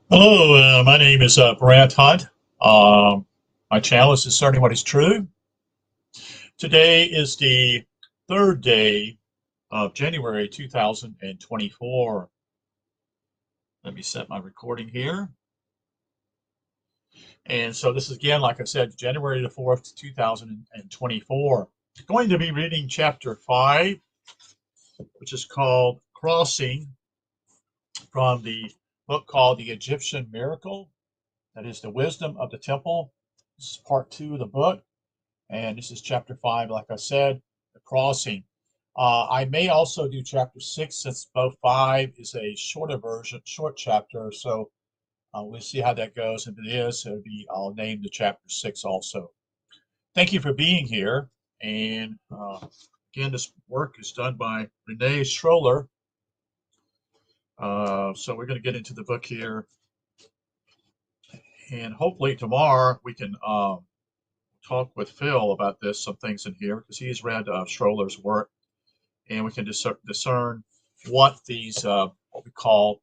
Hello, my name is Brant Hunt. My channel is Discerning What is True. Today is the third day of January 2024. Let me set my recording here. And so this is again, like I said, January the 4th, 2024. Going to be reading chapter 5, which is called Crossing, from the book called The Egyptian Miracle. That is the wisdom of the temple. This is part 2 of the book. And this is chapter 5, like I said, the crossing. I may also do chapter 6 since both 5 is a shorter version, short chapter. So we'll see how that goes. If it is, I'll name the chapter 6 also. Thank you for being here. And again, this work is done by Rene Schwaller. So we're going to get into the book here. And hopefully tomorrow we can talk with Phil about some things in here, because he's read Schwaller's work, and we can discern what these what we call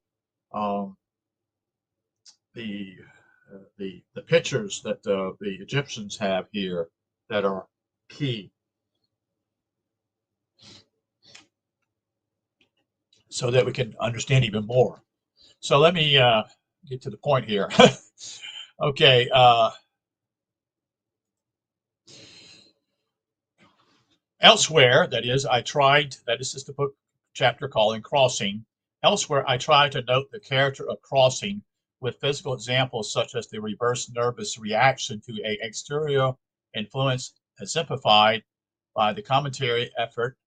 the pictures that the Egyptians have here that are key, so that we can understand even more. So let me get to the point here. Okay. Elsewhere, that is the book chapter calling Crossing. Elsewhere, I try to note the character of crossing with physical examples such as the reverse nervous reaction to an exterior influence exemplified by the commentary effort,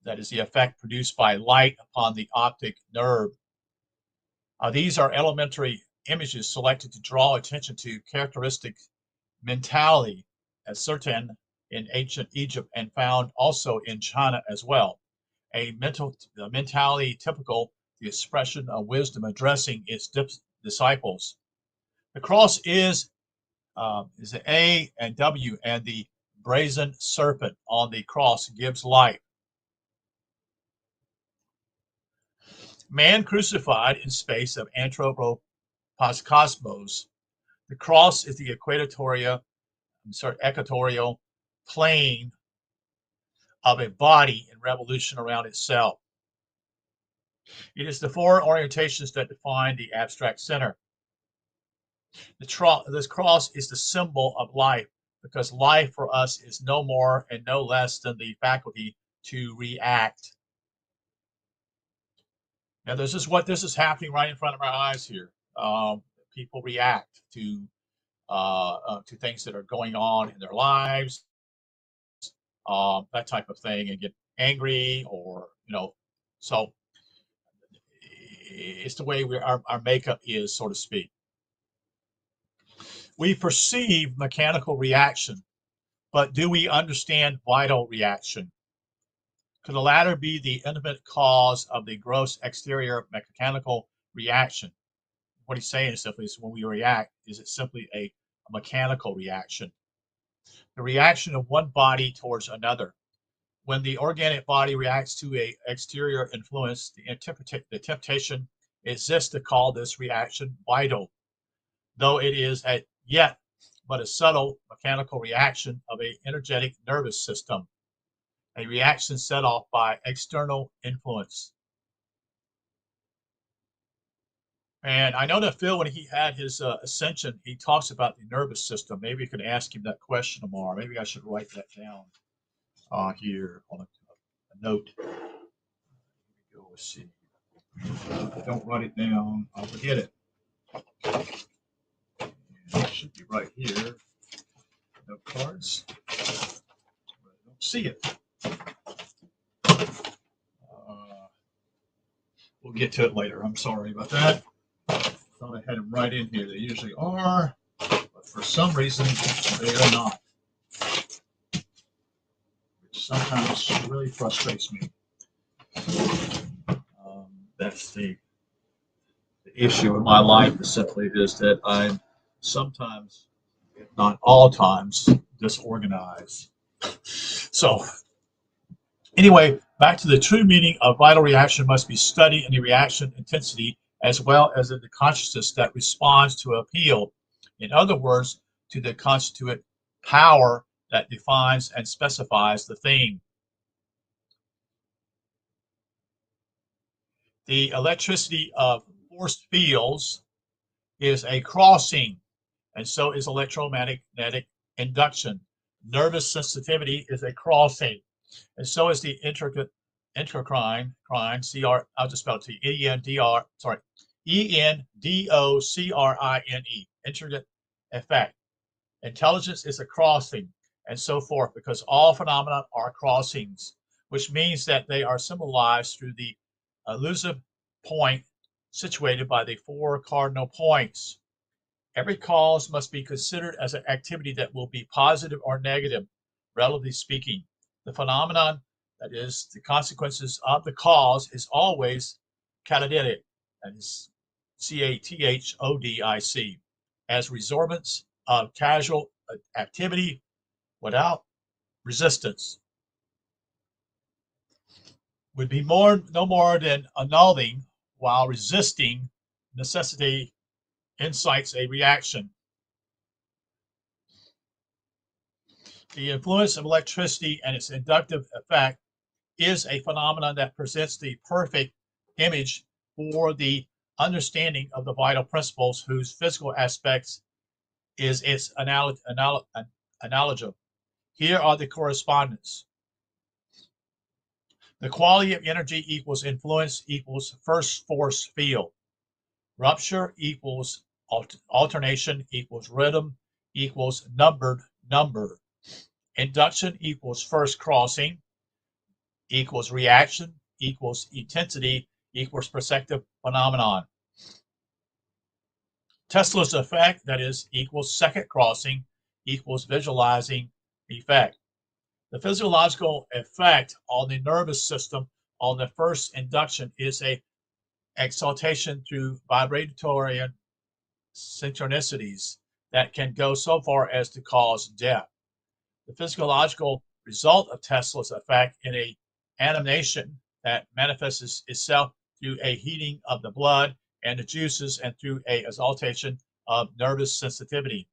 that is the effect produced by light upon the optic nerve. These are elementary images selected to draw attention to characteristic mentality as certain in ancient Egypt and found also in China as well. A mentality typical the expression of wisdom addressing its disciples. The cross is an A and W, and the brazen serpent on the cross gives life. Man crucified in space of anthropocosmos. The cross is the equatorial plane of a body in revolution around itself. It is the four orientations that define the abstract center. This cross is the symbol of life, because life for us is no more and no less than the faculty to react. Now, this is happening right in front of our eyes here. People react to things that are going on in their lives, that type of thing, and get angry, or so it's the way our makeup is, so to speak. We perceive mechanical reaction, but do we understand vital reaction? Could the latter be the intimate cause of the gross exterior mechanical reaction? What he's saying is simply is when we react, is it simply a mechanical reaction? The reaction of one body towards another. When the organic body reacts to an exterior influence, the temptation exists to call this reaction vital, though it is yet but a subtle mechanical reaction of an energetic nervous system, a reaction set off by external influence. And I know that Phil, when he had his ascension, he talks about the nervous system. Maybe you could ask him that question tomorrow. Maybe I should write that down here on a note. Here we go. Let's see. If I don't write it down, I'll forget it. And it should be right here. Note cards. But I don't see it. We'll get to it later. I'm sorry about that. Thought I had them right in here. They usually are, but for some reason they are not, which sometimes really frustrates me. That's the issue in my life. Simply is that I'm sometimes, if not all times, disorganized. So anyway, back to the true meaning of vital reaction must be studied in the reaction intensity as well as in the consciousness that responds to appeal. In other words, to the constituent power that defines and specifies the theme. The electricity of force fields is a crossing, and so is electromagnetic induction. Nervous sensitivity is a crossing, and so is the endocrine, I'll just spell it to you, ENDOCRINE, intricate effect. Intelligence is a crossing, and so forth, because all phenomena are crossings, which means that they are symbolized through the elusive point situated by the four cardinal points. Every cause must be considered as an activity that will be positive or negative, relatively speaking. The phenomenon, that is, the consequences of the cause, is always catalytic, that is CATHODIC, as resorbance of causal activity without resistance. Would be no more than annulling, while resisting necessity incites a reaction. The influence of electricity and its inductive effect is a phenomenon that presents the perfect image for the understanding of the vital principles whose physical aspects is its analogy. Here are the correspondence. The quality of energy equals influence equals first force field. Rupture equals alternation equals rhythm equals numbered number. Induction equals first crossing equals reaction equals intensity equals perceptive phenomenon. Tesla's effect, that is, equals second crossing equals visualizing effect. The physiological effect on the nervous system on the first induction is a exaltation through vibratory synchronicities that can go so far as to cause death. The physiological result of Tesla's effect in a animation that manifests itself through a heating of the blood and the juices and through a exaltation of nervous sensitivity.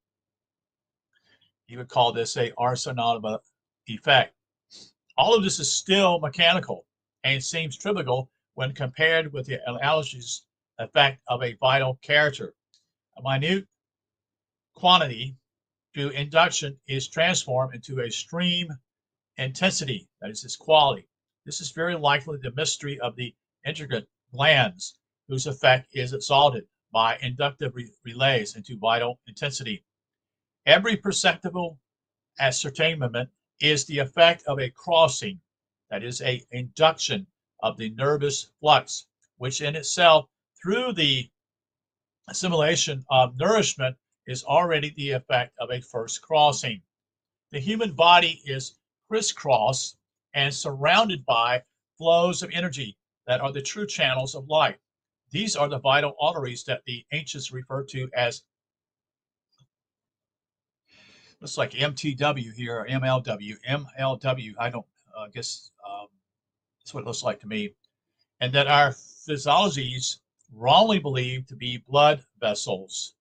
You would call this a Arsenal effect. All of this is still mechanical and seems trivial when compared with the analogous effect of a vital character. A minute quantity through induction is transformed into a stream intensity, that is its quality. This is very likely the mystery of the intricate glands, whose effect is exalted by inductive relays into vital intensity. Every perceptible ascertainment is the effect of a crossing, that is a induction of the nervous flux, which in itself, through the assimilation of nourishment, is already the effect of a first crossing. The human body is crisscrossed and surrounded by flows of energy that are the true channels of life. These are the vital arteries that the ancients referred to as, looks like MTW here, or MLW. MLW, I don't guess that's what it looks like to me. And that our physiologies wrongly believed to be blood vessels.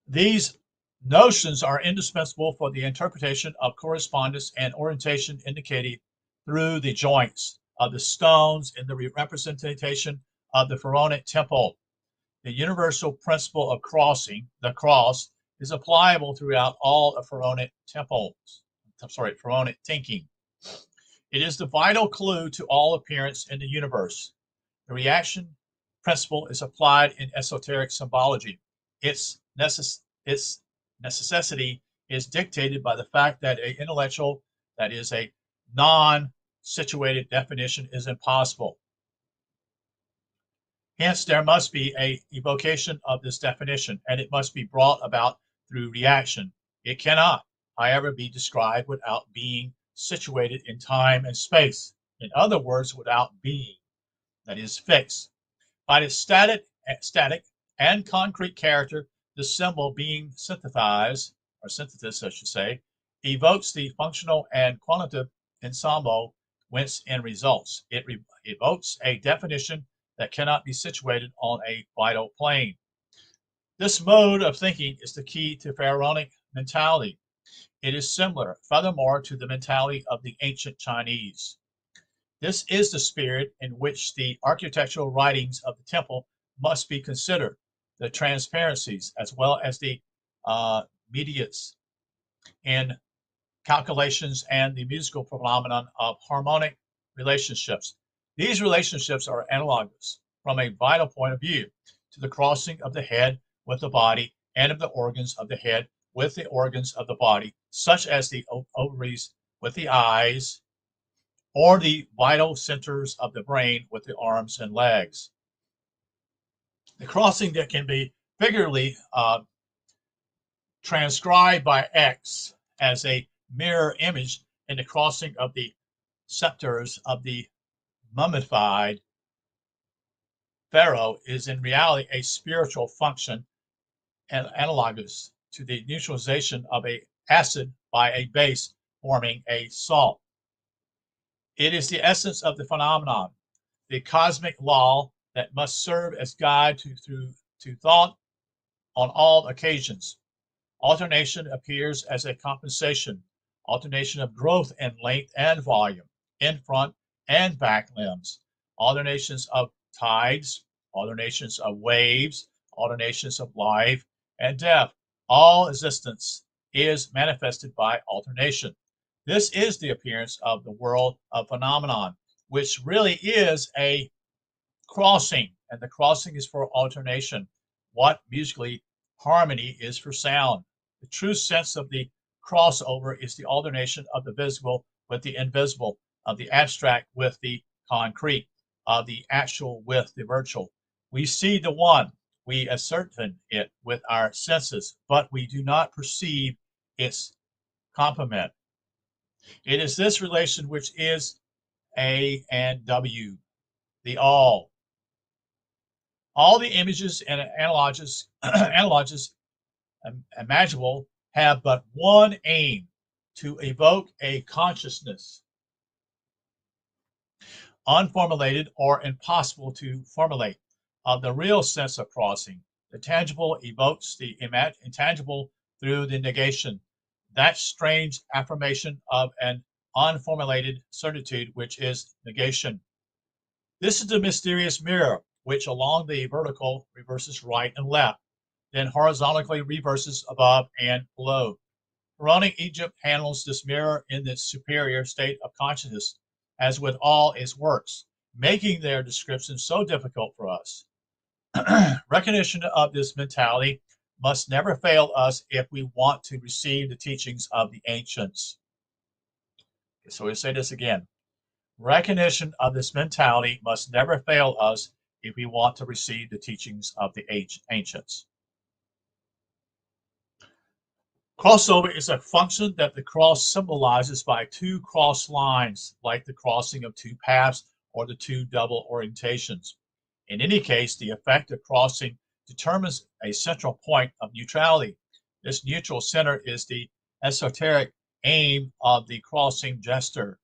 These notions are indispensable for the interpretation of correspondence and orientation indicated through the joints of the stones in the representation of the pharaonic temple. The universal principle of crossing, the cross, is applicable throughout all of pharaonic pharaonic thinking. It is the vital clue to all appearance in the universe. The reaction principle is applied in esoteric symbology. Its necessity is dictated by the fact that an intellectual, that is a non-situated definition, is impossible. Hence, there must be an evocation of this definition, and it must be brought about through reaction. It cannot, however, be described without being situated in time and space. In other words, without being, that is fixed. By its static and concrete character, the symbol being synthesized, or synthesis, I should say, evokes the functional and quantitative ensemble whence in results. It evokes a definition that cannot be situated on a vital plane. This mode of thinking is the key to pharaonic mentality. It is similar, furthermore, to the mentality of the ancient Chinese. This is the spirit in which the architectural writings of the temple must be considered, the transparencies as well as the mediates in calculations and the musical phenomenon of harmonic relationships. These relationships are analogous from a vital point of view to the crossing of the head with the body and of the organs of the head with the organs of the body, such as the ovaries with the eyes, or the vital centers of the brain with the arms and legs. The crossing that can be figuratively transcribed by X as a mirror image in the crossing of the scepters of the mummified pharaoh is in reality a spiritual function and analogous to the neutralization of an acid by a base forming a salt. It is the essence of the phenomenon, the cosmic law that must serve as guide to thought on all occasions. Alternation appears as a compensation, alternation of growth in length and volume, in front and back limbs, alternations of tides, alternations of waves, alternations of life and death. All existence is manifested by alternation. This is the appearance of the world of phenomenon, which really is a crossing, and the crossing is for alternation. What musically harmony is for sound. The true sense of the crossover is the alternation of the visible with the invisible, of the abstract with the concrete, of the actual with the virtual. We see the one, we ascertain it with our senses, but we do not perceive its complement. It is this relation which is A and W, the all. All the images and analogies imaginable have but one aim, to evoke a consciousness, unformulated or impossible to formulate, of the real sense of crossing. The tangible evokes the intangible through the negation, that strange affirmation of an unformulated certitude which is negation. This is the mysterious mirror, which along the vertical reverses right and left, then horizontally reverses above and below. Pharaonic Egypt handles this mirror in this superior state of consciousness, as with all its works, making their description so difficult for us. Recognition of this mentality must never fail us if we want to receive the teachings of the ancients. So we'll say this again. Recognition of this mentality must never fail us if we want to receive the teachings of the ancients. Crossover is a function that the cross symbolizes by two cross lines, like the crossing of two paths or the two double orientations. In any case, the effect of crossing determines a central point of neutrality. This neutral center is the esoteric aim of the crossing gesture.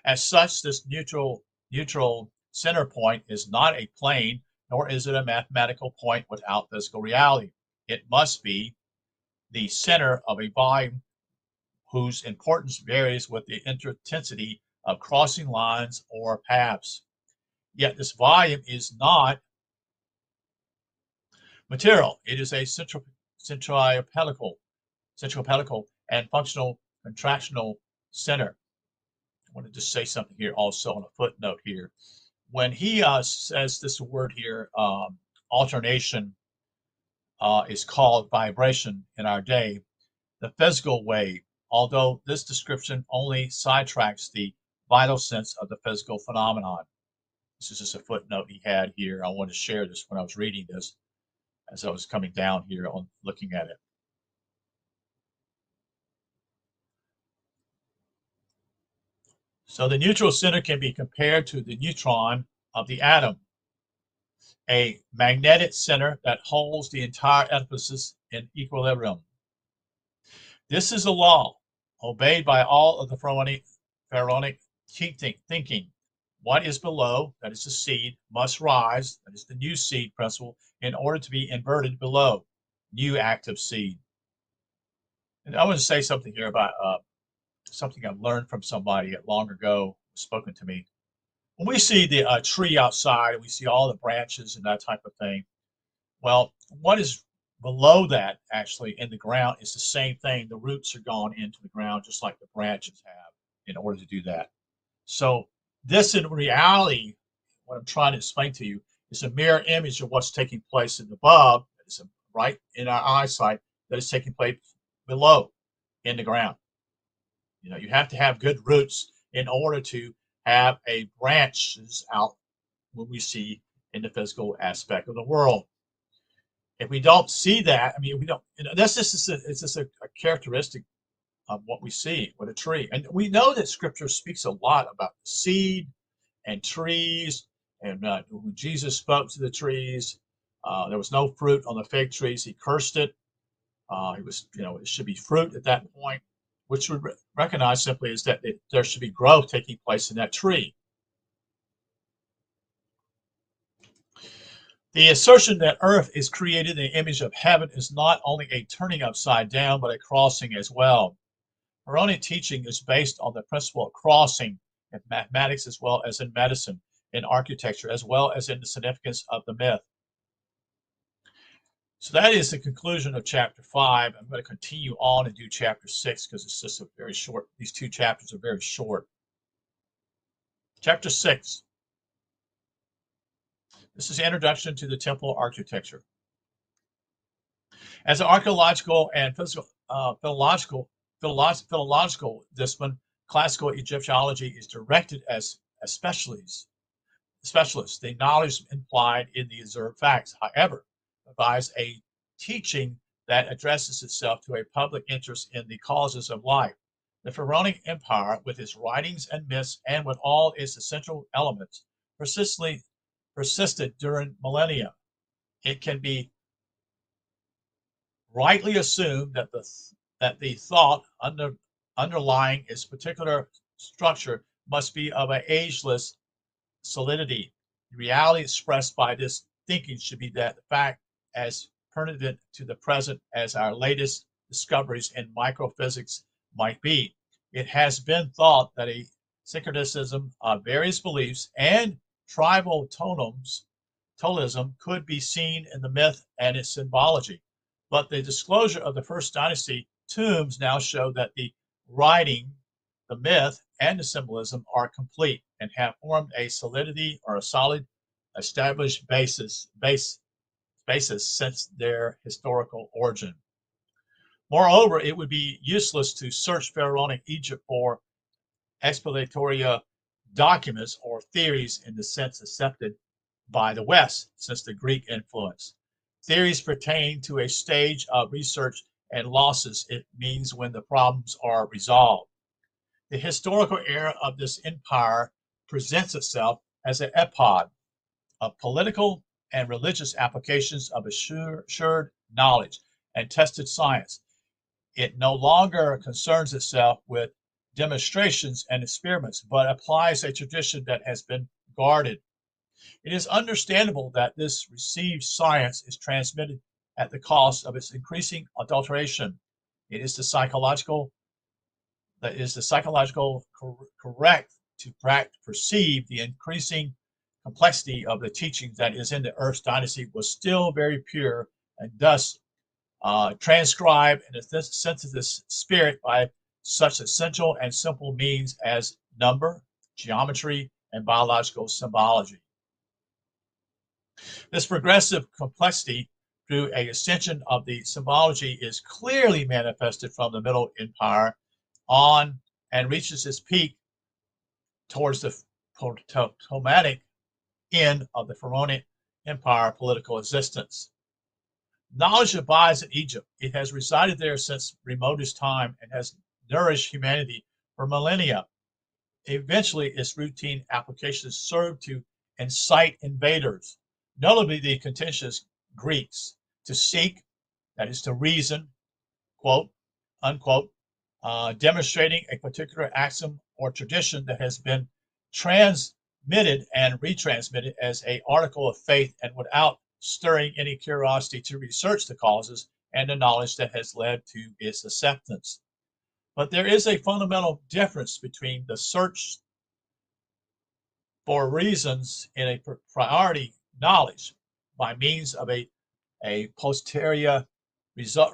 As such, this neutral center point is not a plane, nor is it a mathematical point without physical reality. It must be the center of a volume whose importance varies with the intensity of crossing lines or paths. Yet this volume is not material. It is a centripetal and functional contractional center. I want to just say something here also on a footnote here. When he says this word here, alternation is called vibration in our day, the physical wave, although this description only sidetracks the vital sense of the physical phenomenon. This is just a footnote he had here. I want to share this when I was reading this as I was coming down here on looking at it. So the neutral center can be compared to the neutron of the atom, a magnetic center that holds the entire edifice in equilibrium. This is a law obeyed by all of the pharaonic Keep thinking. What is below, that is the seed, must rise, that is the new seed principle, in order to be inverted below, new active seed. And I want to say something here about something I've learned from somebody long ago, spoken to me. When we see the tree outside and we see all the branches and that type of thing, well, what is below that actually in the ground is the same thing. The roots are gone into the ground just like the branches have in order to do that. So this in reality, what I'm trying to explain to you, is a mirror image of what's taking place in the above, it's right in our eyesight, that is taking place below in the ground. You know, you have to have good roots in order to have a branches out when we see in the physical aspect of the world. If we don't see that, I mean, we don't, you know, that's just it's just a characteristic of what we see with a tree. And we know that scripture speaks a lot about the seed and trees. And when Jesus spoke to the trees, there was no fruit on the fig trees. He cursed it. He was, you know, it should be fruit at that point, which would recognize simply is that there should be growth taking place in that tree. The assertion that earth is created in the image of heaven is not only a turning upside down, but a crossing as well. Moronic teaching is based on the principle of crossing in mathematics as well as in medicine, in architecture, as well as in the significance of the myth. So that is the conclusion of chapter 5. I'm going to continue on and do chapter 6 because it's just a very short, these two chapters are very short. Chapter 6. This is the introduction to the temple architecture. As an archaeological and philological discipline, classical Egyptology is directed as specialists. The knowledge implied in the observed facts, however, provides a teaching that addresses itself to a public interest in the causes of life. The Pharaonic Empire, with its writings and myths and with all its essential elements, persisted during millennia. It can be rightly assumed that the thought underlying its particular structure must be of an ageless solidity. The reality expressed by this thinking should be that the fact as pertinent to the present as our latest discoveries in microphysics might be. It has been thought that a syncretism of various beliefs and tribal totemism could be seen in the myth and its symbology. But the disclosure of the First Dynasty tombs now show that the writing, the myth, and the symbolism are complete and have formed a solidity or a solid established basis since their historical origin. Moreover, it would be useless to search Pharaonic Egypt for explanatory documents or theories in the sense accepted by the West since the Greek influence. Theories pertain to a stage of research and losses. It means when the problems are resolved. The historical era of this empire presents itself as an epoch of political and religious applications of assured knowledge and tested science. It no longer concerns itself with demonstrations and experiments, but applies a tradition that has been guarded. It is understandable that this received science is transmitted at the cost of its increasing adulteration. It is the psychological correct to perceive the increasing complexity of the teachings that is in the Earth's dynasty was still very pure and thus transcribed in a synthesis spirit by such essential and simple means as number, geometry, and biological symbology. This progressive complexity through a extension of the symbology is clearly manifested from the Middle Empire on and reaches its peak towards the Ptolemaic end of the Pharaonic Empire political existence. Knowledge abides in Egypt. It has resided there since remotest time and has nourished humanity for millennia. Eventually, its routine applications served to incite invaders, notably the contentious Greeks, to seek, that is to reason, quote, unquote, demonstrating a particular axiom or tradition that has been transmitted and retransmitted as an article of faith and without stirring any curiosity to research the causes and the knowledge that has led to its acceptance. But there is a fundamental difference between the search for reasons in a priority knowledge by means of a posterior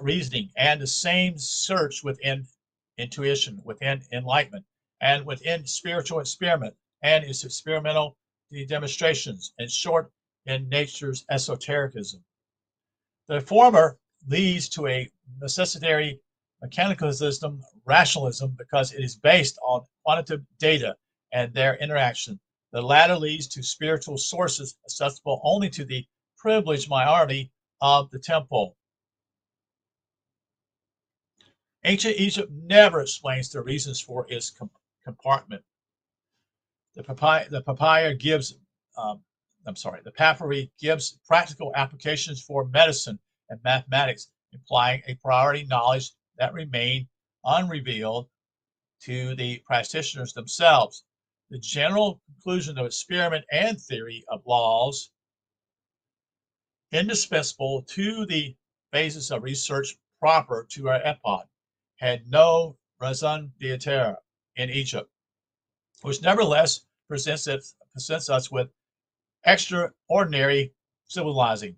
reasoning and the same search within intuition, within enlightenment, and within spiritual experiment and its experimental demonstrations, in short, in nature's esotericism. The former leads to a necessary mechanicalism, rationalism, because it is based on quantitative data and their interaction. The latter leads to spiritual sources accessible only to the privileged minority of the temple. Ancient Egypt never explains the reasons for its compartment. The papyri gives practical applications for medicine and mathematics, implying a priority knowledge that remain unrevealed to the practitioners themselves. The general conclusion of experiment and theory of laws indispensable to the phases of research proper to our epoch had no raison d'etre in Egypt, which nevertheless presents us with extraordinary civilizing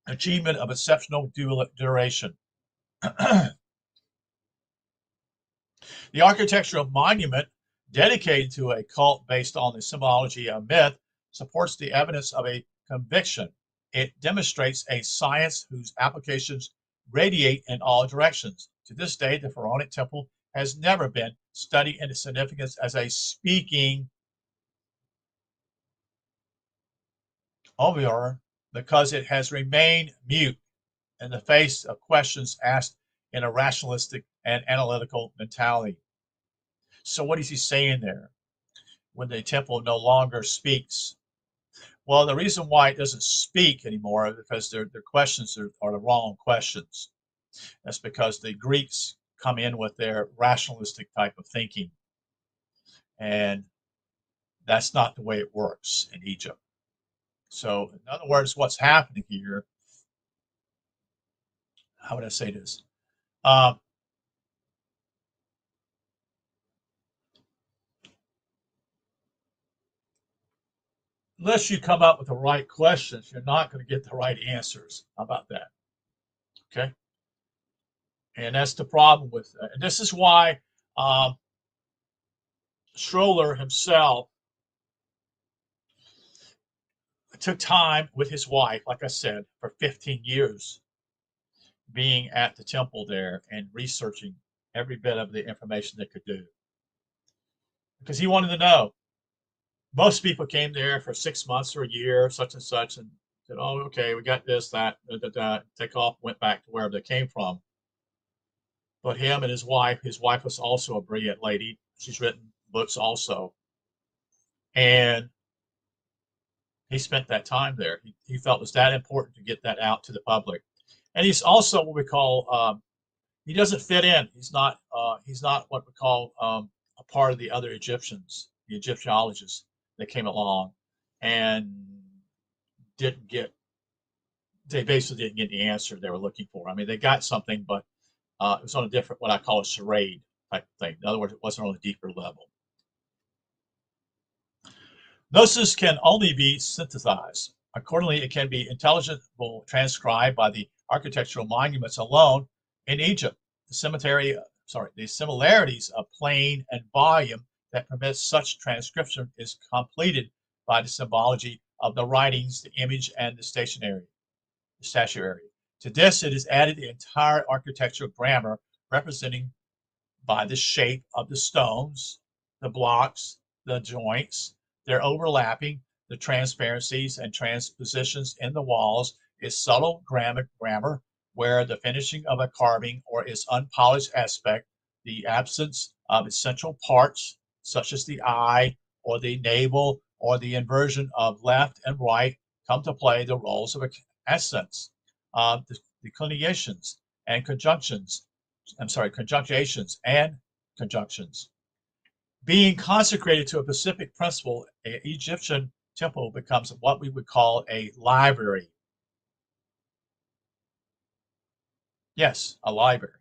achievement of exceptional duration. The architectural monument dedicated to a cult based on the symbology of myth supports the evidence of a conviction. It demonstrates a science whose applications radiate in all directions. To this day, the Pharaonic temple has never been studied in its significance as a speaking ovior because it has remained mute in the face of questions asked in a rationalistic and analytical mentality. So what is he saying there when the temple no longer speaks? Well, the reason why it doesn't speak anymore is because their questions are the wrong questions. That's because the Greeks come in with their rationalistic type of thinking. And that's not the way it works in Egypt. So, in other words, what's happening here, how would I say this? Unless you come up with the right questions, you're not going to get the right answers. How about that? Okay. And that's the problem with that. And this is why Schwaller himself took time with his wife, like I said, for 15 years, being at the temple there and researching every bit of the information they could do. Because he wanted to know. Most people came there for 6 months or a year, such and such, and said, oh, okay, we got this, that, take off, went back to wherever they came from. But him and his wife was also a brilliant lady. She's written books also. And he spent that time there. He felt it was that important to get that out to the public. And he's also what we call, he doesn't fit in. He's not what we call a part of the other Egyptians, the Egyptologists that came along and they basically didn't get the answer they were looking for. I mean, they got something, but it was on a different, what I call a charade type of thing. In other words, it wasn't on a deeper level. Gnosis can only be synthesized. Accordingly, it can be intelligibly transcribed by the architectural monuments alone in Egypt. The similarities of plane and volume that permits such transcription is completed by the symbology of the writings, the image, and the statuary. To this, it is added the entire architectural grammar representing by the shape of the stones, the blocks, the joints, their overlapping, the transparencies and transpositions in the walls, is subtle grammar where the finishing of a carving or its unpolished aspect, the absence of essential parts such as the eye or the navel or the inversion of left and right come to play the roles of accents, the declinations and conjunctions and conjunctions. Being consecrated to a specific principle, an Egyptian temple becomes what we would call a library. Yes, a library.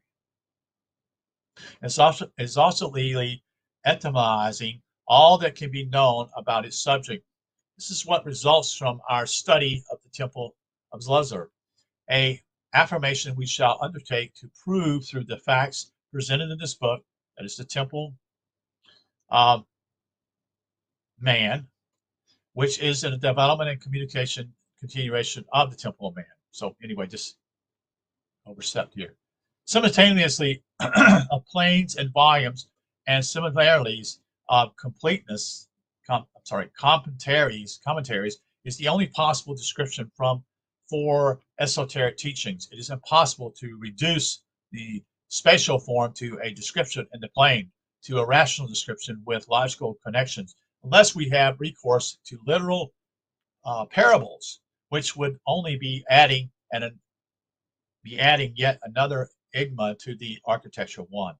It's also legally etymologizing all that can be known about its subject. This is what results from our study of the Temple of Zelazar, a affirmation we shall undertake to prove through the facts presented in this book, that is the temple of man, which is in the development and communication continuation of the temple of man. So anyway, just overstepped here. Simultaneously, of planes and volumes and similarities of completeness, commentaries is the only possible description for esoteric teachings. It is impossible to reduce the spatial form to a description in the plane, to a rational description with logical connections, unless we have recourse to literal parables, which would only be adding yet another enigma to the architectural one.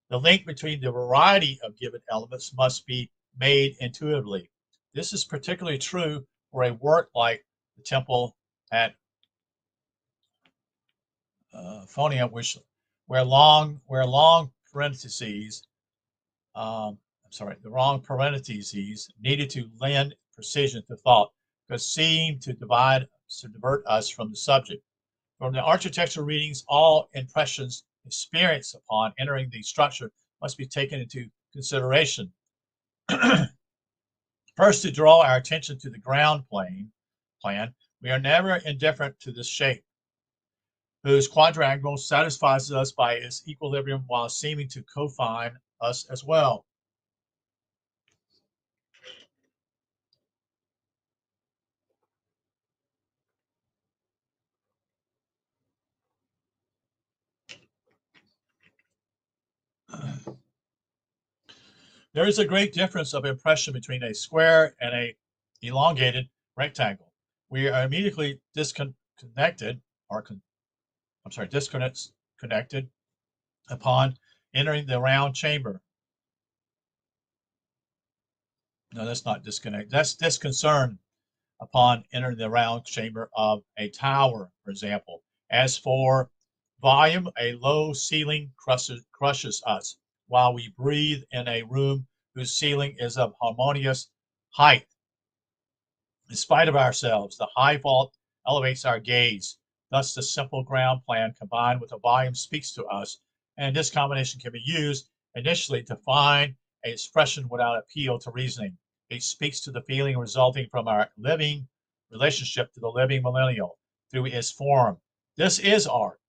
The link between the variety of given elements must be made intuitively. This is particularly true for a work like the temple at Phonia, where long parentheses, the wrong parentheses needed to lend precision to thought, because seem to divert us from the subject. From the architectural readings, all impressions experienced upon entering the structure must be taken into consideration. First, to draw our attention to the ground plan, we are never indifferent to this shape, whose quadrangle satisfies us by its equilibrium while seeming to confine us as well. There is a great difference of impression between a square and a elongated rectangle. We are immediately disconnected upon entering the round chamber. No, that's not disconnect. That's disconcern upon entering the round chamber of a tower, for example. As for volume, a low ceiling crushes us, while we breathe in a room whose ceiling is of harmonious height. In spite of ourselves, the high vault elevates our gaze. Thus, the simple ground plan combined with a volume speaks to us, and this combination can be used initially to find an expression without appeal to reasoning. It speaks to the feeling resulting from our living relationship to the living millennial through its form. This is art,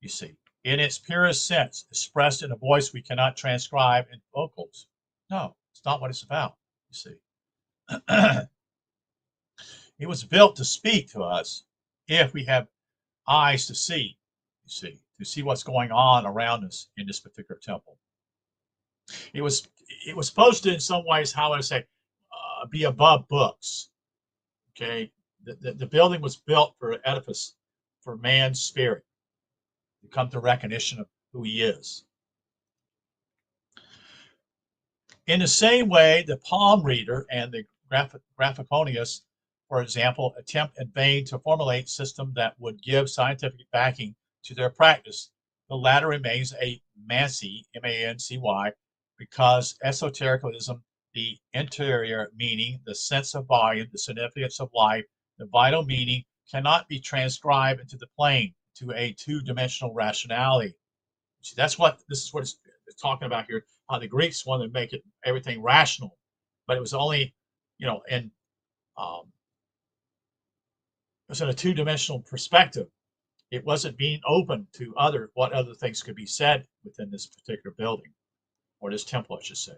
you see, in its purest sense, expressed in a voice we cannot transcribe in vocals. No, it's not what it's about, you see. It was built to speak to us if we have eyes to see, to see what's going on around us in this particular temple. It was supposed to, in some ways, how would I say, be above books. Okay, the building was built for an edifice for man's spirit to come to recognition of who he is. In the same way, the palm reader and the graphiconius, for example, attempt in vain to formulate a system that would give scientific backing to their practice. The latter remains a mancy, M-A-N-C-Y, because esotericism, the interior meaning, the sense of volume, the significance of life, the vital meaning, cannot be transcribed into the plane, to a two-dimensional rationality. See, this is what it's talking about here. How the Greeks wanted to make everything rational, but it was only, it was in a two-dimensional perspective. It wasn't being open to what other things could be said within this particular building, or this temple, I should say.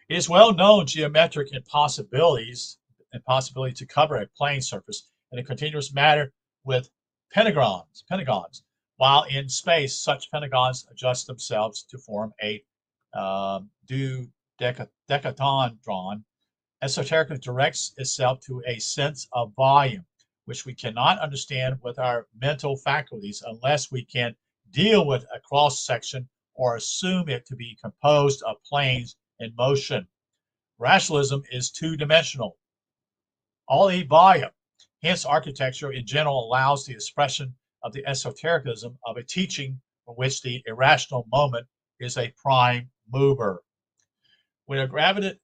It is well known geometric impossibility to cover a plane surface in a continuous manner with pentagons, while in space such pentagons adjust themselves to form a dodecahedron. Esoteric directs itself to a sense of volume, which we cannot understand with our mental faculties unless we can deal with a cross section or assume it to be composed of planes in motion. Rationalism is two-dimensional, only volume. Hence, architecture in general allows the expression of the esotericism of a teaching for which the irrational moment is a prime mover. With a gravity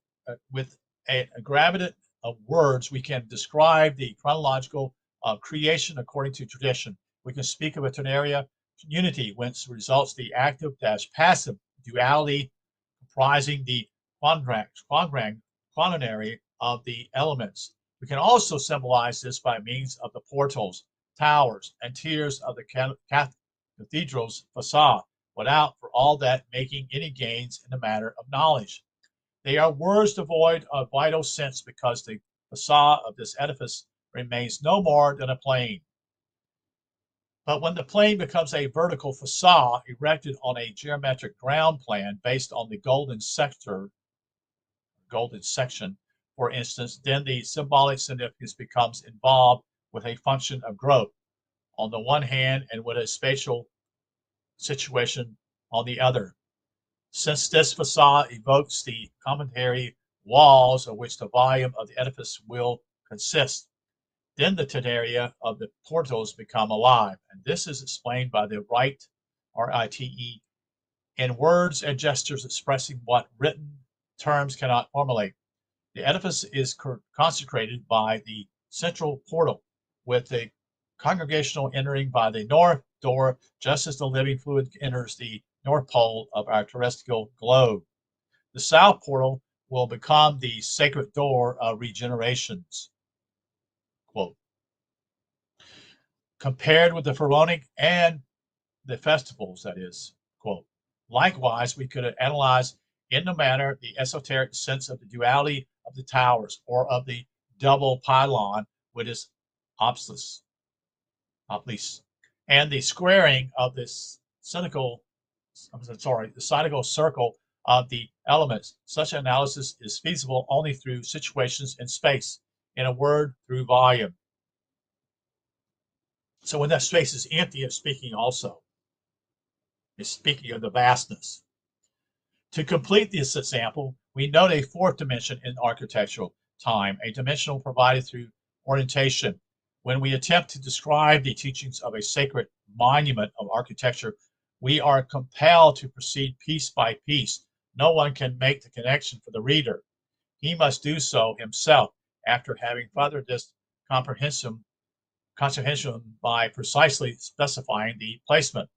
of words, we can describe the chronological creation according to tradition. We can speak of a ternaria unity, whence results the active-passive duality comprising the quaternary of the elements. We can also symbolize this by means of the portals, towers, and tiers of the cathedral's facade, without, for all that, making any gains in the matter of knowledge. They are words devoid of vital sense because the facade of this edifice remains no more than a plane. But when the plane becomes a vertical facade erected on a geometric ground plan based on the golden section, for instance, then the symbolic significance becomes involved with a function of growth on the one hand and with a spatial situation on the other. Since this facade evokes the complementary walls of which the volume of the edifice will consist, then the ternaria of the portals become alive, and this is explained by the rite, R-I-T-E, in words and gestures expressing what written terms cannot formulate. The edifice is consecrated by the central portal, with the congregational entering by the north door, just as the living fluid enters the north pole of our terrestrial globe. The south portal will become the sacred door of regenerations. Quote, compared with the Pharaonic and the festivals, that is, quote. Likewise, we could analyze in the manner the esoteric sense of the duality of the towers or of the double pylon with its obelisk, and the squaring of this cynical circle of the elements. Such analysis is feasible only through situations in space, in a word, through volume. So when that space is empty, it's speaking also. It's speaking of the vastness. To complete this example, we note a fourth dimension in architectural time, a dimensional provided through orientation. When we attempt to describe the teachings of a sacred monument of architecture, we are compelled to proceed piece by piece. No one can make the connection for the reader. He must do so himself after having furthered this comprehension by precisely specifying the placement.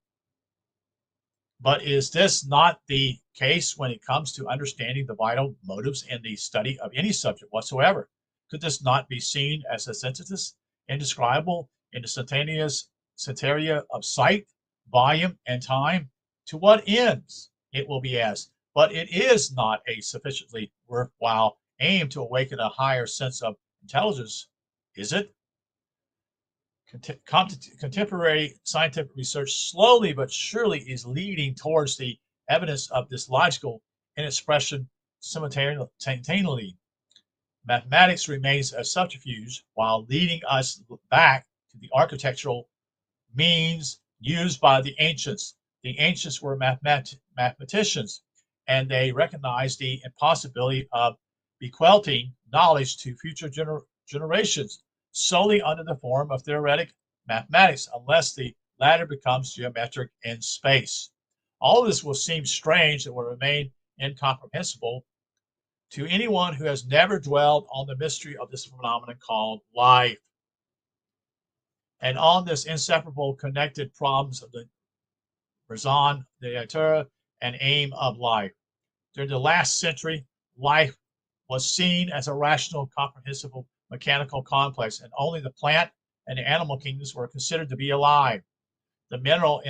But is this not the case when it comes to understanding the vital motives in the study of any subject whatsoever? Could this not be seen as a synthesis, indescribable in the centennia of sight, volume, and time? To what ends, it will be asked, but it is not a sufficiently worthwhile aim to awaken a higher sense of intelligence, is it? Contemporary scientific research slowly but surely is leading towards the evidence of this logical expression simultaneously. Mathematics remains a subterfuge while leading us back to the architectural means used by the ancients. The ancients were mathematicians, and they recognized the impossibility of bequeathing knowledge to future generations solely under the form of theoretic mathematics, unless the latter becomes geometric in space. All of this will seem strange and will remain incomprehensible to anyone who has never dwelled on the mystery of this phenomenon called life, and on this inseparable connected problems of the raison d'etre and aim of life. During the last century, life was seen as a rational, comprehensible, mechanical complex, and only the plant and the animal kingdoms were considered to be alive. The mineral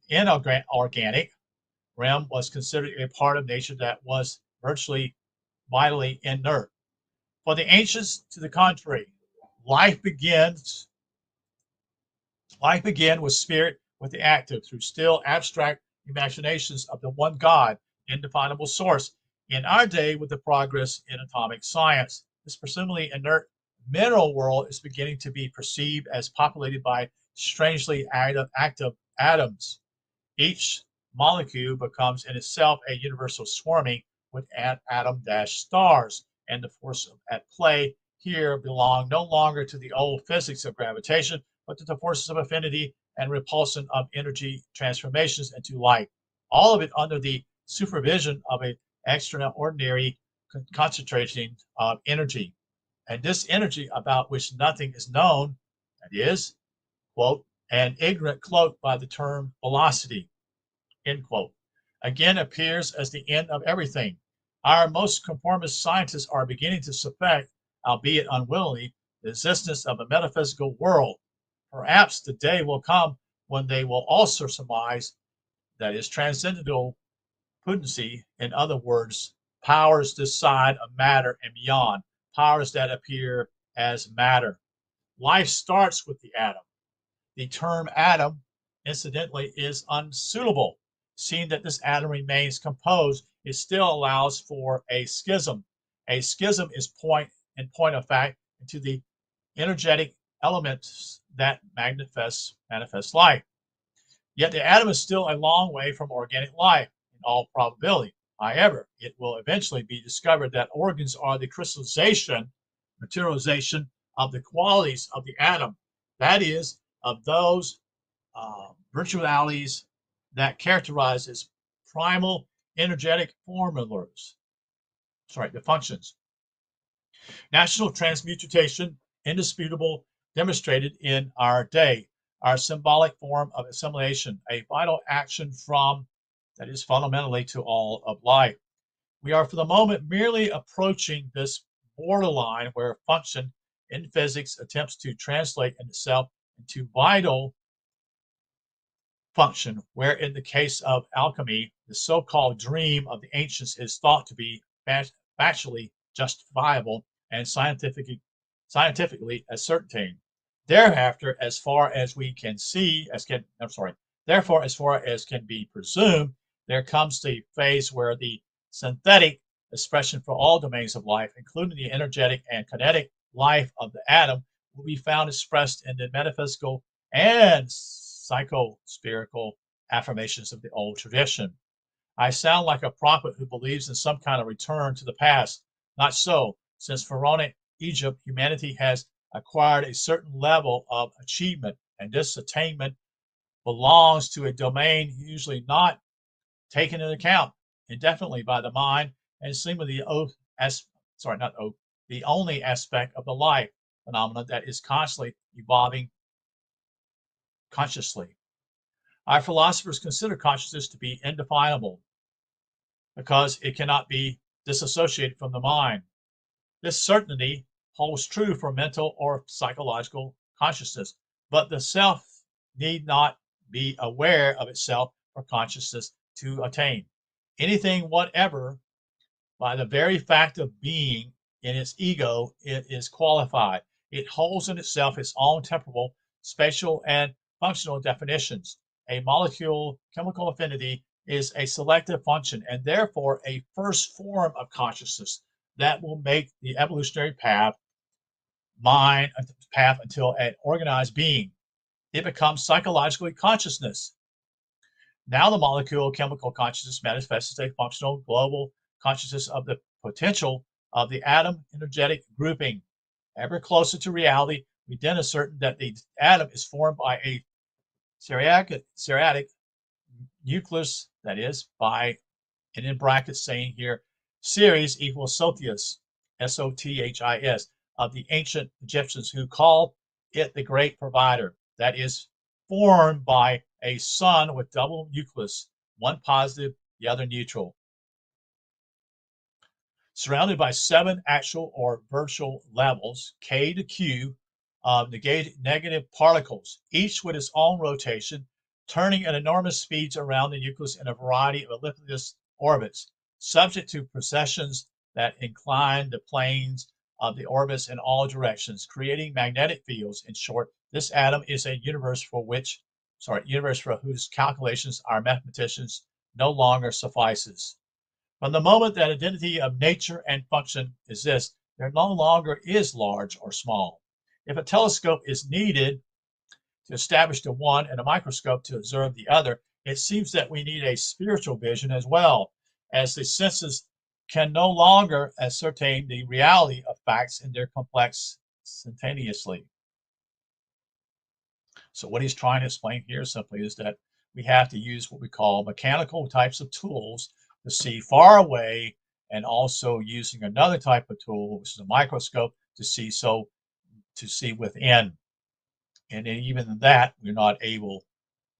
inorganic realm was considered a part of nature that was virtually vitally inert. For the ancients, to the contrary, life began with spirit, with the active, through still abstract imaginations of the one God, indefinable source. In our day, with the progress in atomic science, this presumably inert mineral world is beginning to be perceived as populated by strangely active atoms. Each molecule becomes in itself a universal swarming with atom-stars, and the force at play here belong no longer to the old physics of gravitation, but to the forces of affinity and repulsion of energy transformations into light. All of it under the supervision of an extraordinary concentration of energy. And this energy about which nothing is known, that is, quote, an ignorant cloak by the term velocity, end quote, again appears as the end of everything. Our most conformist scientists are beginning to suspect, albeit unwillingly, the existence of a metaphysical world. Perhaps the day will come when they will also surmise that is transcendental potency, in other words, powers this side of matter and beyond, powers that appear as matter. Life starts with the atom. The term atom, incidentally, is unsuitable. Seeing that this atom remains composed, it still allows for a schism. A schism is in point of fact into the energetic elements that manifest life. Yet the atom is still a long way from organic life in all probability. However, it will eventually be discovered that organs are the materialization of the qualities of the atom. That is, of those virtualities that characterize its primal energetic formulas, the functions. Natural transmutation, indisputable, demonstrated in our day, our symbolic form of assimilation, a vital action that is fundamentally to all of life. We are for the moment merely approaching this borderline where function in physics attempts to translate itself into vital function, where in the case of alchemy, the so-called dream of the ancients is thought to be factually justifiable and scientifically ascertained. Thereafter, as far as can be presumed, there comes the phase where the synthetic expression for all domains of life, including the energetic and kinetic life of the atom, will be found expressed in the metaphysical and psycho-spherical affirmations of the old tradition. I sound like a prophet who believes in some kind of return to the past. Not so. Since pharaonic Egypt, humanity has acquired a certain level of achievement, and this attainment belongs to a domain usually not taken into account indefinitely by the mind, and seemingly the only aspect of the life phenomena that is constantly evolving consciously. Our philosophers consider consciousness to be indefinable because it cannot be disassociated from the mind. This certainty holds true for mental or psychological consciousness, but the self need not be aware of itself for consciousness to attain anything whatever. By the very fact of being in its ego, it is qualified. It holds in itself its own temporal, spatial, and functional definitions. A molecule chemical affinity is a selective function and therefore a first form of consciousness that will make the evolutionary path until an organized being. It becomes psychologically consciousness. Now the molecule chemical consciousness manifests as a functional global consciousness of the potential of the atom energetic grouping. Ever closer to reality, we then assert that the atom is formed by a seriatic nucleus, that is, by, and in brackets saying here, series equals Sothis, Sothis, of the ancient Egyptians who called it the great provider, that is, formed by a sun with double nucleus, one positive, the other neutral, surrounded by 7 actual or virtual levels, K to Q, of negative particles, each with its own rotation, turning at enormous speeds around the nucleus in a variety of elliptic orbits, subject to precessions that incline the planes of the orbits in all directions, creating magnetic fields. In short, this atom is a universe for whose calculations our mathematicians no longer suffices. From the moment that identity of nature and function exists, there no longer is large or small. If a telescope is needed to establish the one and a microscope to observe the other, it seems that we need a spiritual vision as well, as the senses can no longer ascertain the reality of facts in their complex simultaneously. So what he's trying to explain here simply is that we have to use what we call mechanical types of tools to see far away, and also using another type of tool, which is a microscope, to see within. And even that, we're not able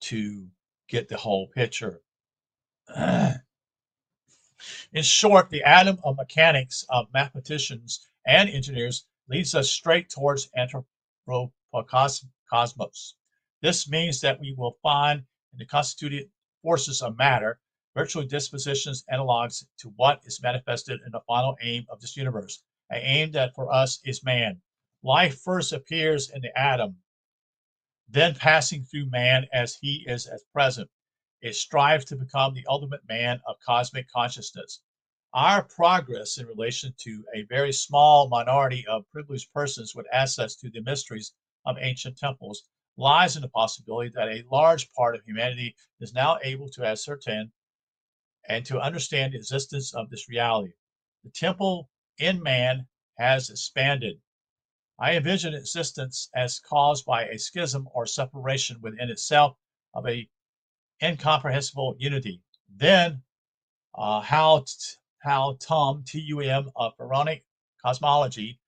to get the whole picture. In short, the atom of mechanics of mathematicians and engineers leads us straight towards anthropocosmos. This means that we will find in the constituted forces of matter virtually dispositions analogs to what is manifested in the final aim of this universe, an aim that for us is man. Life first appears in the atom, then passing through man as he is at present. It strives to become the ultimate man of cosmic consciousness. Our progress in relation to a very small minority of privileged persons with access to the mysteries of ancient temples lies in the possibility that a large part of humanity is now able to ascertain and to understand the existence of this reality. The temple in man has expanded. I envision existence as caused by a schism or separation within itself of a incomprehensible unity. Then, how tum of pharaonic cosmology,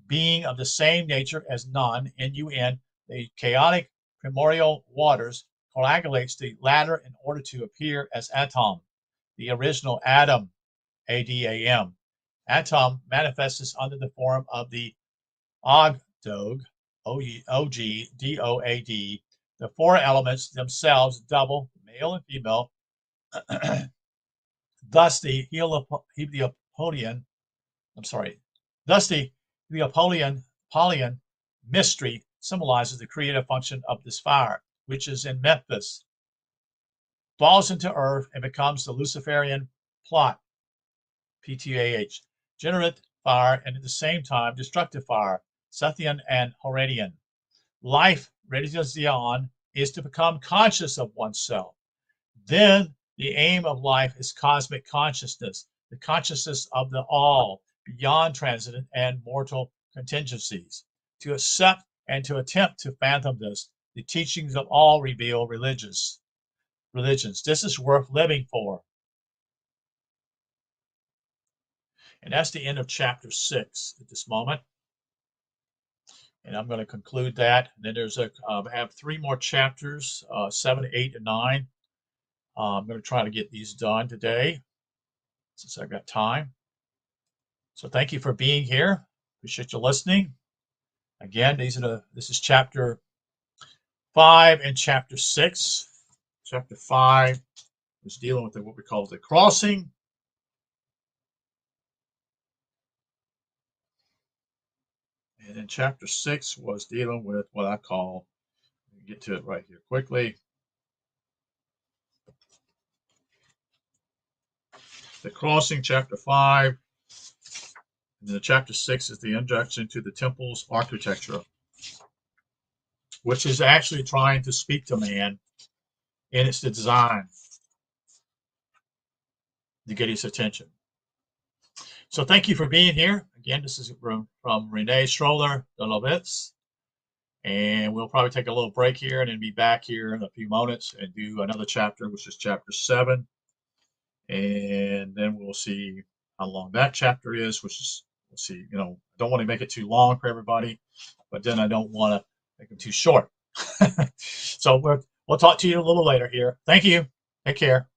being of the same nature as none, nun, the chaotic primordial waters, coagulates the latter in order to appear as atom, the original Adam, Adam. Atom manifests under the form of the Ogdoad, Ogdoad, the four elements themselves double, male and female. Thus the Heliopodian mystery symbolizes the creative function of this fire, which is in Memphis, falls into earth and becomes the Luciferian plot, PTAH, generate fire, and at the same time destructive fire, Sethian and Horadian. Life, realization, is to become conscious of oneself. Then the aim of life is cosmic consciousness, the consciousness of the all, beyond transient and mortal contingencies. To accept and to attempt to fathom this, the teachings of all reveal religions. This is worth living for. And that's the end of chapter 6 at this moment. And I'm going to conclude that. And then there's I have 3 more chapters, 7, 8, and 9. I'm going to try to get these done today since I've got time. So thank you for being here. Appreciate you listening. Again, this is chapter 5 and chapter 6. Chapter 5 is dealing with what we call the crossing. And then chapter 6 was dealing with what I call, let me get to it right here quickly, the crossing, chapter 5. And then chapter 6 is the introduction to the temple's architecture, which is actually trying to speak to man in its design to get his attention. So thank you for being here. Again, this is from Rene Schwaller de Luicz. And we'll probably take a little break here and then be back here in a few moments and do another chapter, which is chapter 7. And then we'll see how long that chapter is, which is, we'll see, I don't want to make it too long for everybody, but then I don't want to make them too short. So we'll talk to you a little later here. Thank you. Take care.